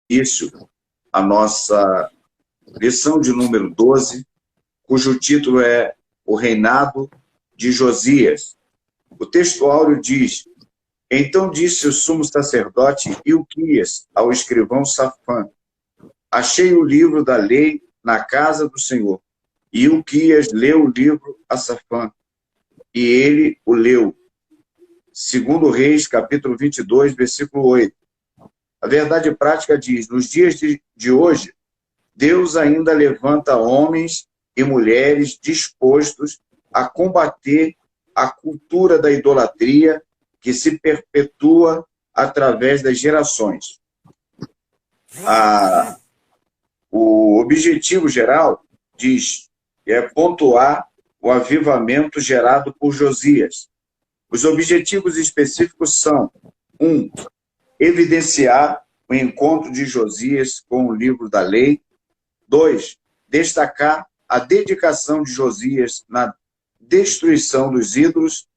início a nossa lição de número 12, cujo título é O Reinado de Josias. O texto áureo diz: Então disse o sumo sacerdote Ilquias ao escrivão Safã: Achei o livro da lei na casa do Senhor. E Ilquias leu o livro a Safã, e ele o leu. Segundo Reis, capítulo 22, versículo 8. A verdade prática diz: nos dias de hoje, Deus ainda levanta homens e mulheres dispostos a combater a cultura da idolatria que se perpetua através das gerações. O objetivo geral, diz, é pontuar o avivamento gerado por Josias. Os objetivos específicos são: 1. Evidenciar o encontro de Josias com o livro da lei. 2. Destacar a dedicação de Josias na destruição dos ídolos.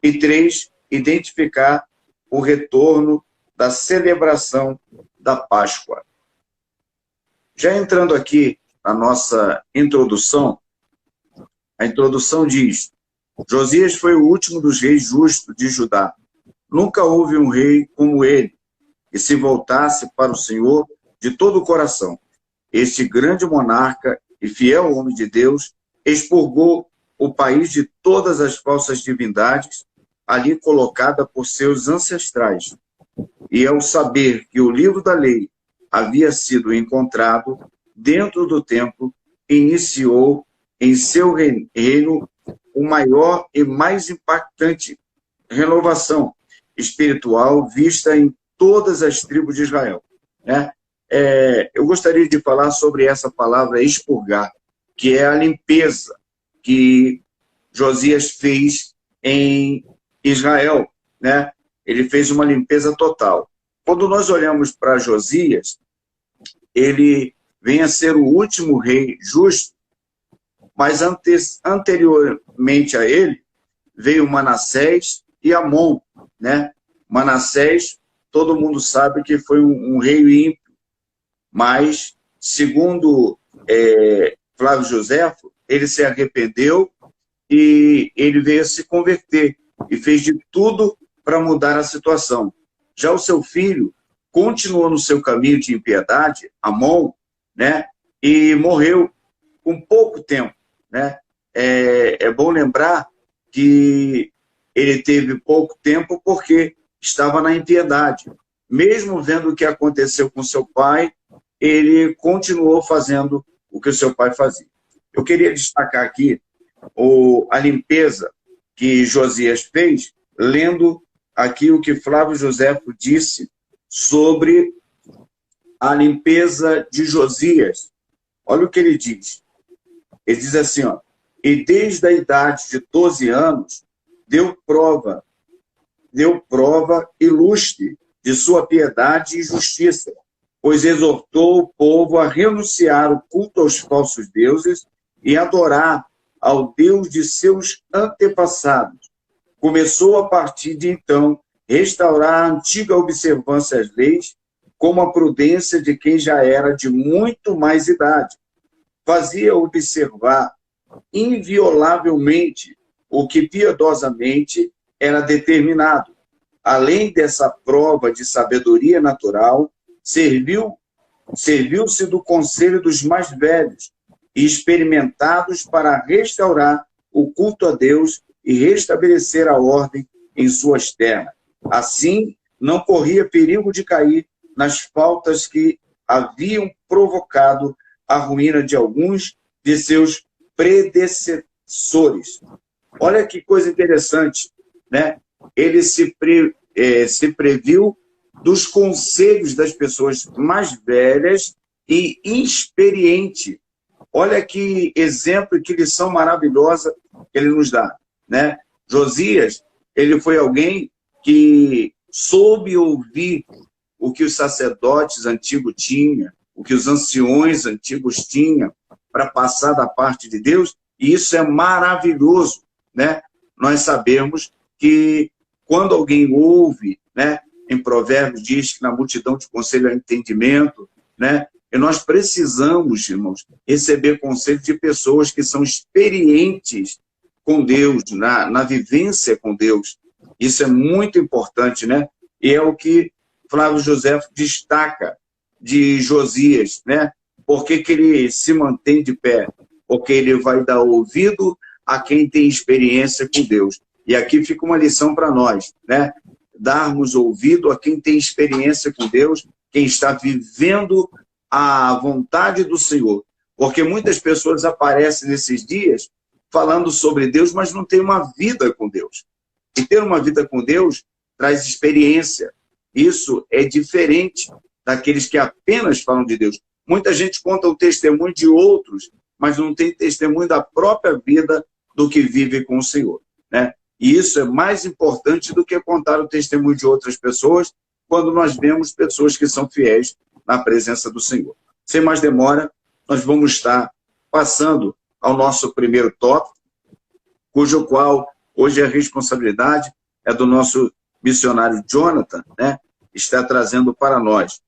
E 3. Identificar o retorno da celebração da Páscoa. Já entrando aqui na nossa introdução, a introdução diz: Josias foi o último dos reis justos de Judá. Nunca houve um rei como ele, que se voltasse para o Senhor de todo o coração. Este grande monarca e fiel homem de Deus expurgou o país de todas as falsas divindades ali colocada por seus ancestrais. E ao saber que o livro da lei havia sido encontrado dentro do templo, iniciou em seu reino o maior e mais impactante renovação espiritual vista em todas as tribos de Israel. Eu gostaria de falar sobre essa palavra expurgar, que é a limpeza que Josias fez em Israel. Ele fez uma limpeza total. Quando nós olhamos para Josias, ele vem a ser o último rei justo, mas anteriormente a ele veio Manassés e Amon. Manassés, todo mundo sabe que foi um rei ímpio, mas, segundo Flávio Joséfo, ele se arrependeu e ele veio a se converter e fez de tudo para mudar a situação. Já o seu filho continuou no seu caminho de impiedade, Amon, e morreu com pouco tempo. É bom lembrar que ele teve pouco tempo porque estava na impiedade. Mesmo vendo o que aconteceu com seu pai, ele continuou fazendo o que o seu pai fazia. Eu queria destacar aqui a limpeza que Josias fez, lendo aqui o que Flávio Joséfo disse sobre a limpeza de Josias. Olha o que ele diz. Ele diz assim, e desde a idade de 12 anos, deu prova ilustre de sua piedade e justiça, pois exortou o povo a renunciar o culto aos falsos deuses e adorar ao Deus de seus antepassados. Começou, a partir de então, restaurar a antiga observância às leis, com a prudência de quem já era de muito mais idade. Fazia observar inviolavelmente o que piedosamente era determinado. Além dessa prova de sabedoria natural, serviu-se do conselho dos mais velhos e experimentados para restaurar o culto a Deus e restabelecer a ordem em suas terras. Assim, não corria perigo de cair nas faltas que haviam provocado a ruína de alguns de seus predecessores. Olha que coisa interessante, Ele se previu dos conselhos das pessoas mais velhas e inexperientes. Olha que exemplo, que lição maravilhosa que ele nos dá, Josias, ele foi alguém que soube ouvir o que os sacerdotes antigos tinham, o que os anciões antigos tinham para passar da parte de Deus, e isso é maravilhoso, Nós sabemos que quando alguém ouve, em Provérbios diz que na multidão de conselho há entendimento, né? E nós precisamos, irmãos, receber conselho de pessoas que são experientes com Deus, na vivência com Deus. Isso é muito importante, né? E é o que Flávio José destaca de Josias, né? Por que ele se mantém de pé? Porque ele vai dar ouvido a quem tem experiência com Deus. E aqui fica uma lição para nós, né? Darmos ouvido a quem tem experiência com Deus, quem está vivendo a vontade do Senhor. Porque muitas pessoas aparecem nesses dias falando sobre Deus, mas não tem uma vida com Deus. E ter uma vida com Deus traz experiência. Isso é diferente daqueles que apenas falam de Deus. Muita gente conta o testemunho de outros, mas não tem testemunho da própria vida do que vive com o Senhor, né? E isso é mais importante do que contar o testemunho de outras pessoas quando nós vemos pessoas que são fiéis na presença do Senhor. Sem mais demora, nós vamos estar passando ao nosso primeiro tópico, cujo qual hoje a responsabilidade é do nosso missionário Jonathan, né? Está trazendo para nós.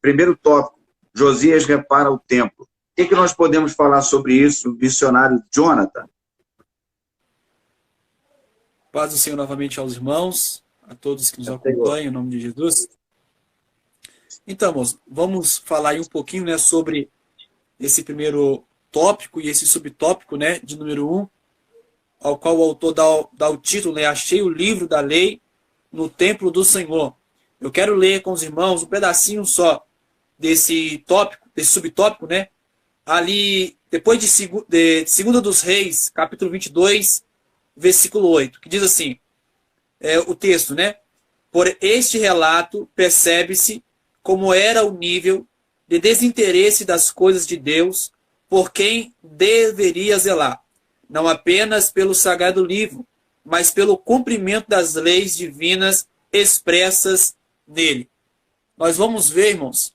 Primeiro tópico, Josias repara o templo. O que nós podemos falar sobre isso, missionário Jonathan? Paz do Senhor novamente aos irmãos, a todos que nos acompanham, em nome de Jesus. Então, irmãos, vamos falar aí um pouquinho, né, sobre esse primeiro tópico e esse subtópico, né, de número 1, ao qual o autor dá o título, né, Achei o livro da lei no templo do Senhor. Eu quero ler com os irmãos um pedacinho só desse tópico, desse subtópico, né, ali, depois de 2 dos Reis, capítulo 22, versículo 8, que diz assim, o texto, né? Por este relato, percebe-se como era o nível de desinteresse das coisas de Deus por quem deveria zelar, não apenas pelo sagrado livro, mas pelo cumprimento das leis divinas expressas nele. Nós vamos ver, irmãos,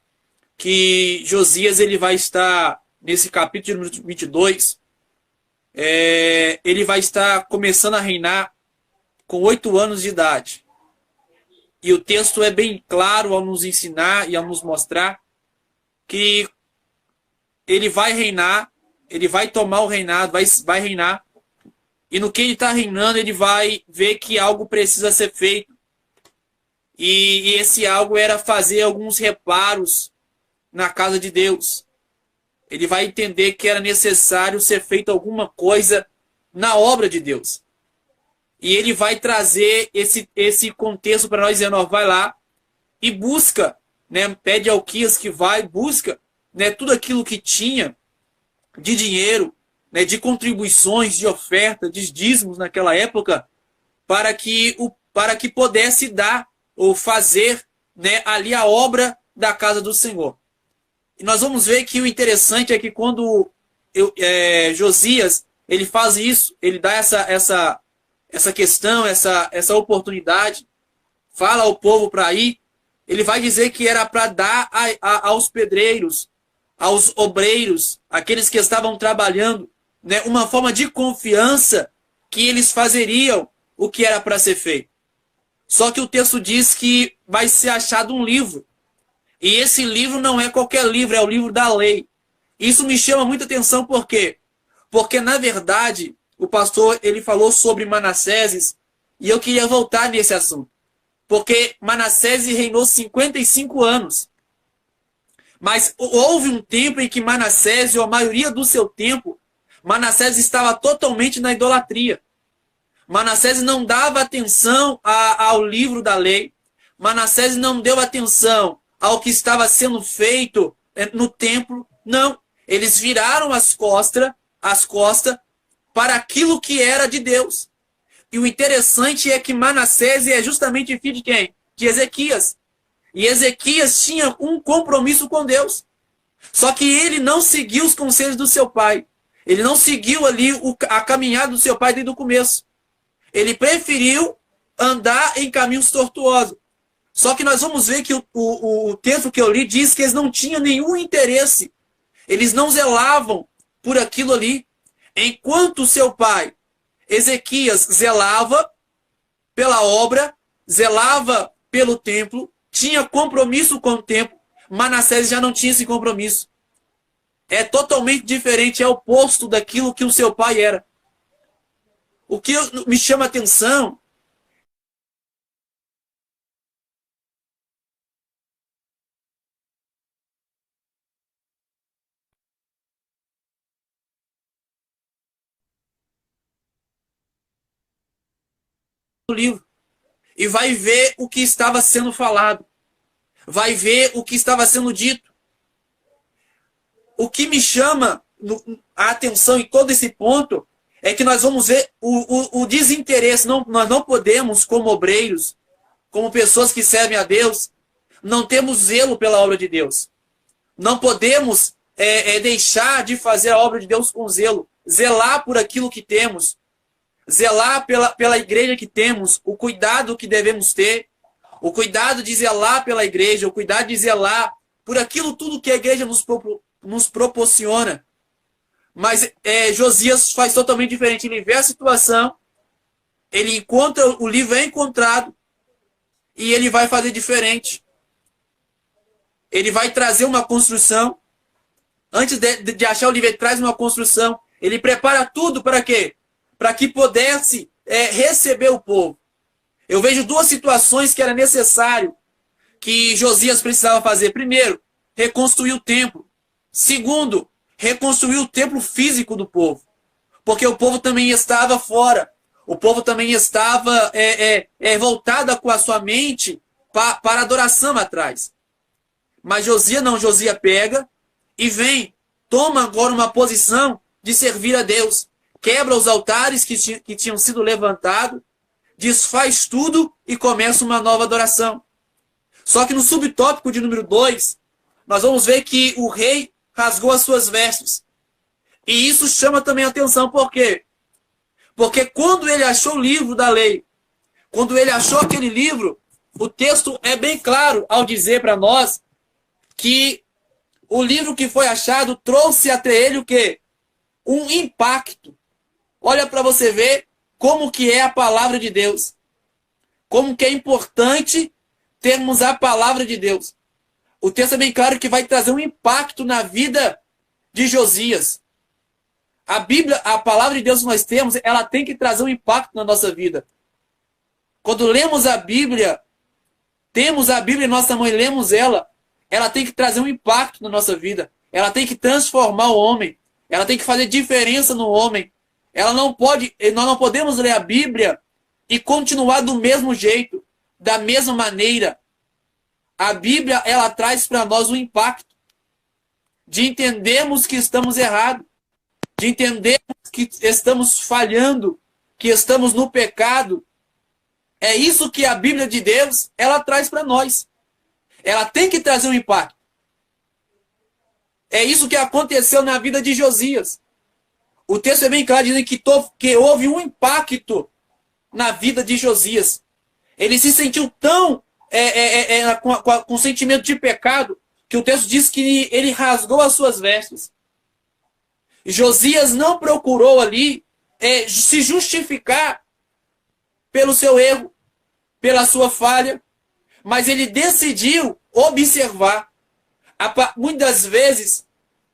que Josias ele vai estar, nesse capítulo 22, ele vai estar começando a reinar com 8 anos de idade. E o texto é bem claro ao nos ensinar e ao nos mostrar que ele vai reinar, ele vai tomar o reinado, vai reinar, e no que ele está reinando, ele vai ver que algo precisa ser feito. E esse algo era fazer alguns reparos na casa de Deus. Ele vai entender que era necessário ser feito alguma coisa na obra de Deus. E ele vai trazer esse contexto para nós, dizendo, ó, vai lá e busca, né, pede ao Quias que vai, busca, né, tudo aquilo que tinha de dinheiro, né, de contribuições, de oferta, de dízimos naquela época, para que pudesse dar ou fazer, né, ali a obra da casa do Senhor. E nós vamos ver que o interessante é que quando Josias ele faz isso, ele dá essa questão, essa oportunidade, fala ao povo para ir, ele vai dizer que era para dar aos pedreiros, aos obreiros, aqueles que estavam trabalhando, né, uma forma de confiança que eles fazeriam o que era para ser feito. Só que o texto diz que vai ser achado um livro. E esse livro não é qualquer livro, é o livro da lei. Isso me chama muita atenção, por quê? Porque, na verdade, o pastor ele falou sobre Manassés, e eu queria voltar nesse assunto. Porque Manassés reinou 55 anos. Mas houve um tempo em que Manassés, ou a maioria do seu tempo, Manassés estava totalmente na idolatria. Manassés não dava atenção ao livro da lei. Manassés não deu atenção ao que estava sendo feito no templo. Não. Eles viraram as costas para aquilo que era de Deus. E o interessante é que Manassés é justamente filho de quem? De Ezequias. E Ezequias tinha um compromisso com Deus. Só que ele não seguiu os conselhos do seu pai. Ele não seguiu ali a caminhada do seu pai desde o começo. Ele preferiu andar em caminhos tortuosos. Só que nós vamos ver que o texto que eu li diz que eles não tinham nenhum interesse. Eles não zelavam por aquilo ali. Enquanto seu pai, Ezequias, zelava pela obra, zelava pelo templo, tinha compromisso com o templo, Manassés já não tinha esse compromisso. É totalmente diferente, é o oposto daquilo que o seu pai era. O que me chama a atenção no livro e vai ver o que estava sendo falado, vai ver o que estava sendo dito. O que me chama a atenção em todo esse ponto é que nós vamos ver o desinteresse. Nós não podemos, como obreiros, como pessoas que servem a Deus, não temos zelo pela obra de Deus. Não podemos deixar de fazer a obra de Deus com zelo. Zelar por aquilo que temos. Zelar pela igreja que temos. O cuidado que devemos ter. O cuidado de zelar pela igreja. O cuidado de zelar por aquilo tudo que a igreja nos proporciona. Mas Josias faz totalmente diferente. Ele vê a situação, ele encontra, o livro é encontrado e ele vai fazer diferente. Ele vai trazer uma construção. Antes de achar o livro, ele traz uma construção. Ele prepara tudo para quê? Para que pudesse receber o povo. Eu vejo duas situações que era necessário que Josias precisava fazer. Primeiro, reconstruir o templo. Segundo, reconstruir o templo físico do povo. Porque o povo também estava fora. O povo também estava voltado com a sua mente para a adoração atrás. Mas Josias não. Josias pega e vem, toma agora uma posição de servir a Deus. Quebra os altares que tinham sido levantados, desfaz tudo e começa uma nova adoração. Só que no subtópico de número 2, nós vamos ver que o rei rasgou as suas vestes. E isso chama também a atenção. Por quê? Porque quando ele achou o livro da lei, quando ele achou aquele livro, o texto é bem claro ao dizer para nós que o livro que foi achado trouxe até ele o quê? Um impacto. Olha para você ver como que é a palavra de Deus. Como que é importante termos a palavra de Deus. O texto é bem claro que vai trazer um impacto na vida de Josias. A Bíblia, a palavra de Deus que nós temos, ela tem que trazer um impacto na nossa vida. Quando lemos a Bíblia, temos a Bíblia em nossa mão e lemos ela tem que trazer um impacto na nossa vida. Ela tem que transformar o homem. Ela tem que fazer diferença no homem. Nós não podemos ler a Bíblia e continuar do mesmo jeito, da mesma maneira. A Bíblia, ela traz para nós um impacto de entendermos que estamos errados, de entendermos que estamos falhando, que estamos no pecado. É isso que a Bíblia de Deus, ela traz para nós. Ela tem que trazer um impacto. É isso que aconteceu na vida de Josias. O texto é bem claro, dizendo que houve um impacto na vida de Josias. Ele se sentiu tão com sentimento de pecado, que o texto diz que ele rasgou as suas vestes. Josias não procurou ali se justificar pelo seu erro, pela sua falha, mas ele decidiu observar. Muitas vezes,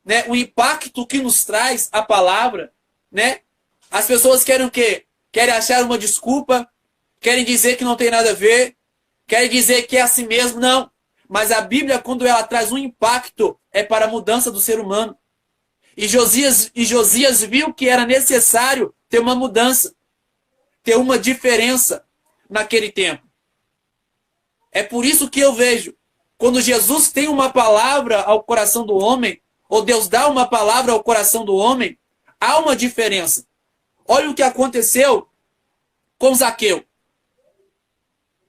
né, o impacto que nos traz a palavra, né, as pessoas querem o quê? Querem achar uma desculpa, querem dizer que não tem nada a ver, querem dizer que é assim mesmo, não. Mas a Bíblia, quando ela traz um impacto, é para a mudança do ser humano. E Josias viu que era necessário ter uma mudança, ter uma diferença naquele tempo. É por isso que eu vejo, quando Jesus tem uma palavra ao coração do homem, ou Deus dá uma palavra ao coração do homem, há uma diferença. Olha o que aconteceu com Zaqueu.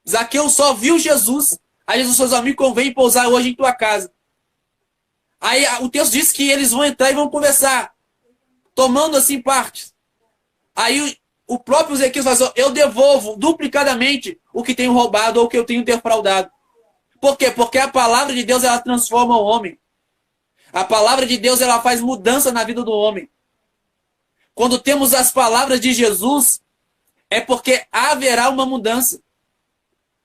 Zaqueu só viu Jesus. Aí Jesus falou: me convém pousar hoje em tua casa. Aí o texto diz que eles vão entrar e vão conversar, tomando assim partes. Aí o próprio Ezequias fala assim: eu devolvo duplicadamente o que tenho roubado ou o que eu tenho defraudado. Por quê? Porque a palavra de Deus, ela transforma o homem. A palavra de Deus, ela faz mudança na vida do homem. Quando temos as palavras de Jesus, é porque haverá uma mudança.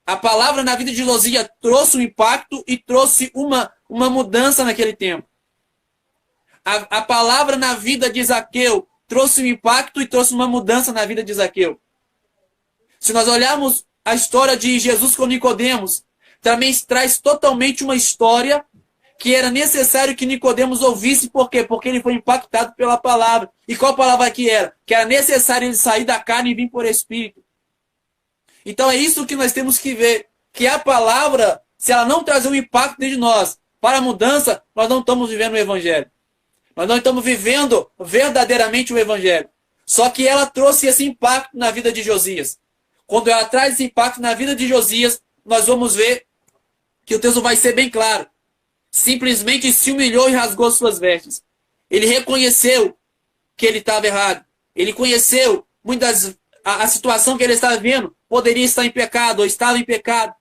A palavra na vida de Josias trouxe um impacto e trouxe uma mudança naquele tempo. A palavra na vida de Zaqueu trouxe um impacto e trouxe uma mudança na vida de Zaqueu. Se nós olharmos a história de Jesus com Nicodemos, também traz totalmente uma história que era necessário que Nicodemos ouvisse. Por quê? Porque ele foi impactado pela palavra. E qual palavra que era? Que era necessário ele sair da carne e vir por espírito. Então é isso que nós temos que ver. Que a palavra, se ela não trazer um impacto dentro de nós para a mudança, nós não estamos vivendo o evangelho. Nós não estamos vivendo verdadeiramente o evangelho. Só que ela trouxe esse impacto na vida de Josias. Quando ela traz esse impacto na vida de Josias, nós vamos ver que o texto vai ser bem claro. Simplesmente se humilhou e rasgou suas vestes. Ele reconheceu que ele estava errado. Ele conheceu a situação que ele estava vivendo. Poderia estar em pecado ou estava em pecado.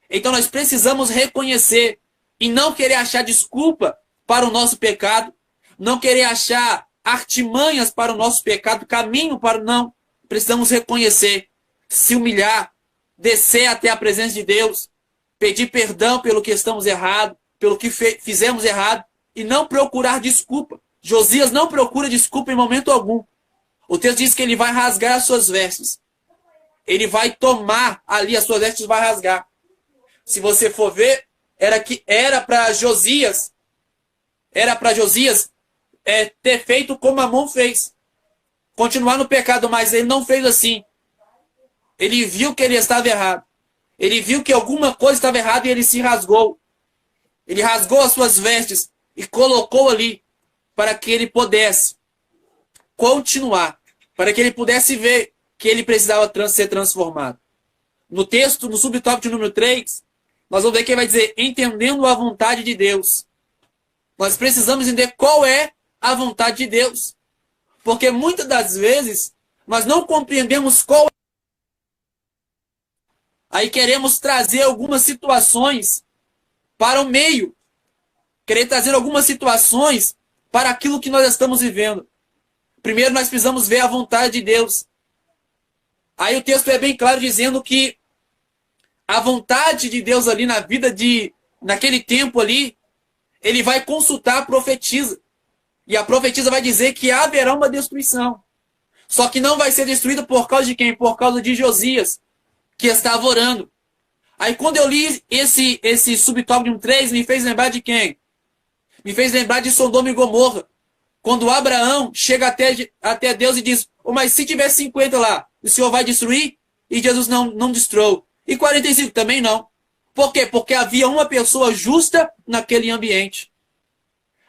Então nós precisamos reconhecer e não querer achar desculpa para o nosso pecado. Não querer achar artimanhas para o nosso pecado, caminho para o não. Precisamos reconhecer, se humilhar, descer até a presença de Deus, pedir perdão pelo que estamos errados, pelo que fizemos errado, e não procurar desculpa. Josias não procura desculpa em momento algum. O texto diz que ele vai rasgar as suas vestes. Ele vai tomar ali as suas vestes e vai rasgar. Se você for ver, era para Josias ter feito como Amon fez. Continuar no pecado, mas ele não fez assim. Ele viu que ele estava errado. Ele viu que alguma coisa estava errada e ele se rasgou. Ele rasgou as suas vestes e colocou ali para que ele pudesse continuar, para que ele pudesse ver que ele precisava ser transformado. No texto, no subtópico número 3, nós vamos ver que ele vai dizer, entendendo a vontade de Deus. Nós precisamos entender qual é a vontade de Deus. Porque muitas das vezes, nós não compreendemos qual é. Aí queremos trazer algumas situações para o meio. Querer trazer algumas situações para aquilo que nós estamos vivendo. Primeiro nós precisamos ver a vontade de Deus. Aí o texto é bem claro dizendo que a vontade de Deus ali na vida naquele tempo ali, ele vai consultar a profetisa. E a profetisa vai dizer que haverá uma destruição. Só que não vai ser destruído por causa de quem? Por causa de Josias, que estava orando. Aí quando eu li esse subtópico 3, me fez lembrar de quem? Me fez lembrar de Sodoma e Gomorra. Quando Abraão chega até Deus e diz, mas se tiver 50 lá, o Senhor vai destruir? E Jesus não destruiu. E 45 também não. Por quê? Porque havia uma pessoa justa naquele ambiente.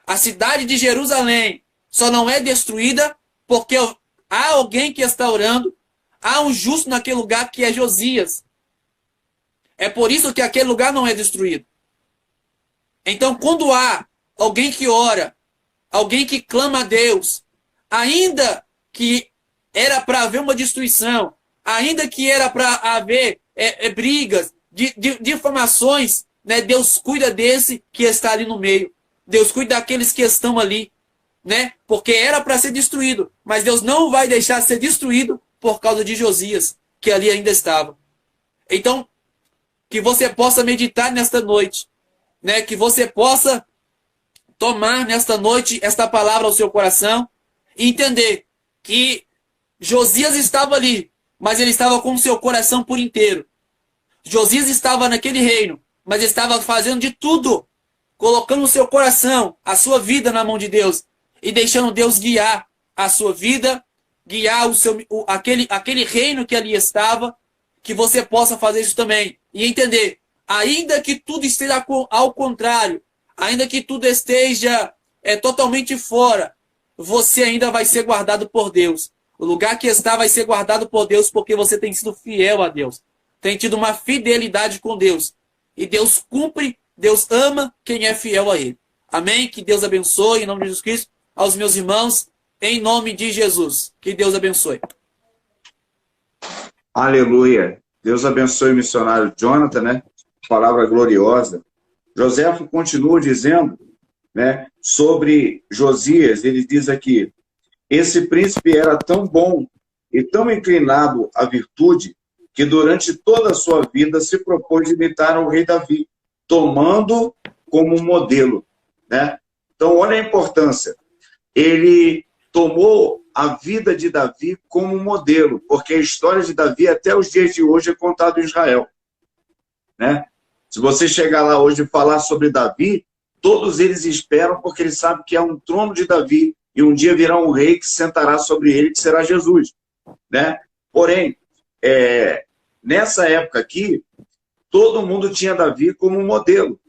A cidade de Jerusalém só não é destruída porque há alguém que está orando, há um justo naquele lugar que é Josias. É por isso que aquele lugar não é destruído. Então, quando há alguém que ora, alguém que clama a Deus, ainda que era para haver uma destruição, ainda que era para haver brigas, difamações, né? Deus cuida desse que está ali no meio. Deus cuida daqueles que estão ali, né? Porque era para ser destruído, mas Deus não vai deixar ser destruído por causa de Josias, que ali ainda estava. Então, que você possa meditar nesta noite, né? Que você possa tomar nesta noite esta palavra ao seu coração e entender que Josias estava ali, mas ele estava com o seu coração por inteiro. Josias estava naquele reino, mas estava fazendo de tudo, colocando o seu coração, a sua vida na mão de Deus e deixando Deus guiar a sua vida, guiar aquele reino que ali estava, que você possa fazer isso também e entender, ainda que tudo esteja ao contrário, ainda que tudo esteja totalmente fora, você ainda vai ser guardado por Deus. O lugar que está vai ser guardado por Deus porque você tem sido fiel a Deus. Tem tido uma fidelidade com Deus. E Deus cumpre, Deus ama quem é fiel a Ele. Amém? Que Deus abençoe, em nome de Jesus Cristo, aos meus irmãos, em nome de Jesus. Que Deus abençoe. Aleluia. Deus abençoe o missionário Jonathan, né? Palavra gloriosa. Joséfo continua dizendo, né, sobre Josias, ele diz aqui, esse príncipe era tão bom e tão inclinado à virtude que durante toda a sua vida se propôs imitar o rei Davi, tomando como um modelo, né? Então, olha a importância. Ele tomou a vida de Davi como um modelo, porque a história de Davi até os dias de hoje é contada em Israel, né? Se você chegar lá hoje e falar sobre Davi, todos eles esperam porque eles sabem que há um trono de Davi e um dia virá um rei que sentará sobre ele, que será Jesus, né? Porém, nessa época aqui, todo mundo tinha Davi como um modelo.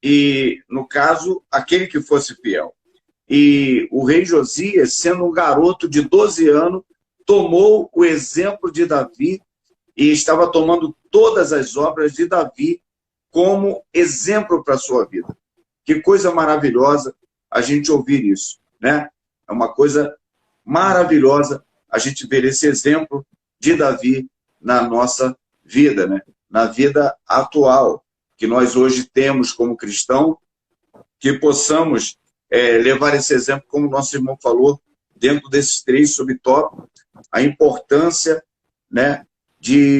E, no caso, aquele que fosse fiel. E o rei Josias, sendo um garoto de 12 anos, tomou o exemplo de Davi e estava tomando todas as obras de Davi como exemplo para a sua vida. Que coisa maravilhosa a gente ouvir isso, né? É uma coisa maravilhosa a gente ver esse exemplo de Davi na nossa vida, né? Na vida atual que nós hoje temos como cristão, que possamos levar esse exemplo, como o nosso irmão falou, dentro desses 3 subtópicos, a importância, né, de